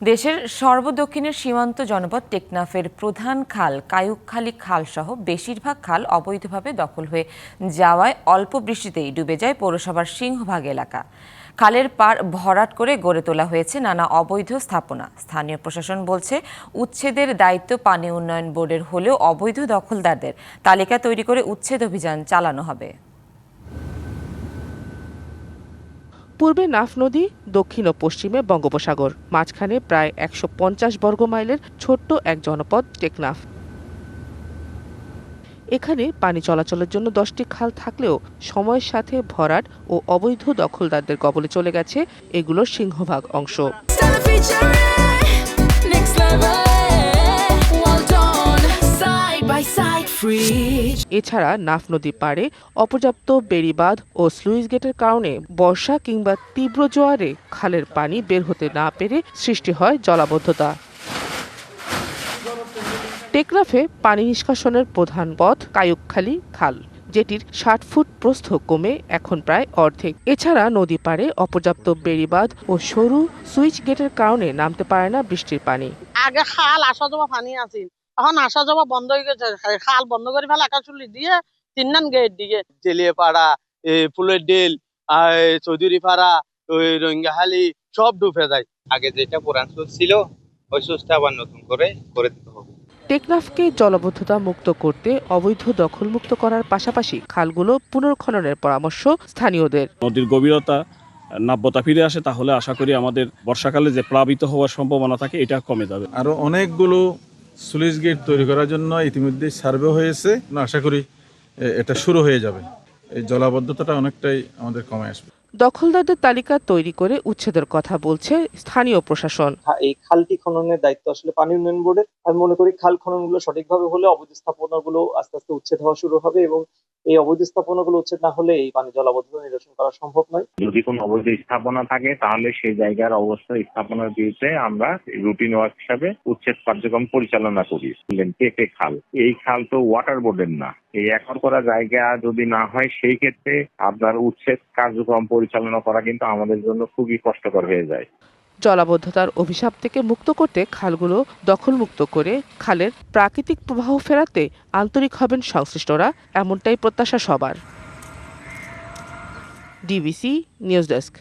দেশের সর্বদক্ষিণের সীমান্ত জনপদ টেকনাফের প্রধান খাল কায়ুকখালী খাল সহ বেশিরভাগ খাল অবৈধভাবে দখল হয়ে যাওয়ায় অল্প বৃষ্টিতেই ডুবে যায় পৌরসভার সিংহভাগ এলাকা। খালের পাড় ভরাট করে গড়ে তোলা হয়েছে নানা অবৈধ স্থাপনা। স্থানীয় প্রশাসন বলছে, উচ্ছেদের দায়িত্ব পানি উন্নয়ন বোর্ডের হলেও অবৈধ দখলদারদের তালিকা তৈরি করে উচ্ছেদ অভিযান চালানো হবে। পূর্বে নাফ নদী, দক্ষিণ ও পশ্চিমে বঙ্গোপসাগর, মাঝখানে প্রায় ১৫০ বর্গ মাইলের ছোট্ট এক জনপদ টেকনাফ। এখানে পানি চলাচলের জন্য ১০টি খাল থাকলেও সময়ের সাথে ভরাট ও অবৈধ দখলদারদের কবলে চলে গেছে এগুলোর সিংহভাগ অংশ। এছাড়া নাফ নদী পাড়ে অপর্যাপ্ত বেড়িবাঁধ ও স্লুইস গেটের কারণে বর্ষা কিংবা তীব্র জোয়ারে খালের পানি বের হতে না পেরে সৃষ্টি হয় জলাবদ্ধতা। টেকনাফে পানি নিষ্কাশনের প্রধান পথ কায়ুকখালী খাল, যেটির ৬০ ফুট প্রস্থ কমে এখন প্রায় অর্ধেক। এছাড়া নদী পাড়ে অপর্যাপ্ত বেড়িবাঁধ ও সরু সুইচ গেটের কারণে নামতে পারে না বৃষ্টির পানি। আগে খাল আসা যাওয়া পানি আছে, এখন আসা যাওয়া বন্ধ হয়ে গেছে। খাল বন্ধ করে ফেলে আকাশুলি দিয়ে ৩ নান গেট দিয়ে জেলিয়ে পাড়া, ফুলের ডেল, চৌধুরী পাড়া, ওই রঙ্গাহালি সব ডুবে যায়। আগে যেটা পুরান সুদ ছিল ওই সুদটা আবার নতুন করে দিতে হবে। টেকনাফকে জলাবদ্ধতা মুক্ত করতে অবৈধ দখলমুক্ত করার পাশাপাশি খালগুলো পুনর্খননের পরামর্শ স্থানীয়দের। নদীর গভীরতা নাব্যতা ফিরে আসে, তাহলে আশা করি আমাদের বর্ষাকালে যে প্লাবিত হওয়ার সম্ভাবনা থাকে এটা কমে যাবে। আরো অনেকগুলো স্লুইস গেট তৈরি করার জন্য ইতিমধ্যে সার্ভে হয়েছে, আশা করি এটা শুরু হয়ে যাবে। এই জলাবদ্ধতাটা অনেকটাই আমাদের কমে আসবে। দখলদারদের তালিকা তৈরি করে উচ্ছেদের কথা বলছে স্থানীয় প্রশাসন। এই খালটি খননের দায়িত্ব আসলে পানি উন্নয়ন বোর্ডের। আমি মনে করি খাল খননগুলো সঠিকভাবে হলে অবৈধ স্থাপনাগুলো আস্তে আস্তে উচ্ছেদ হওয়া শুরু হবে, এবং এই অবৈধ স্থাপনাগুলো উচ্ছেদ না হলে এই পানি জলাবদ্ধতা নিরসন করা সম্ভব নয়। যদি কোনো অবৈধ স্থাপনা থাকে তাহলে সেই জায়গার অবস্থা স্থাপনার বিরুদ্ধে আমরা রুটিন ওয়ার্ক হিসাবে উচ্ছেদ কার্যক্রম পরিচালনা করি। কে খাল, এই খাল তো ওয়াটার বোর্ডের না। এই একর করা জায়গা যদি না হয় সেই ক্ষেত্রে আপনার উচ্ছেদ কার্যক্রম পরিচালনা করা কিন্তু আমাদের জন্য খুবই কষ্টকর হয়ে যায়। জলাবদ্ধতার অভিশাপ থেকে মুক্ত করতে খালগুলো দখলমুক্ত করে খালের প্রাকৃতিক প্রবাহ ফেরাতে আন্তরিক হবেন সংশ্লিষ্টরা, এমনটাই প্রত্যাশা সবার। DBC news desk.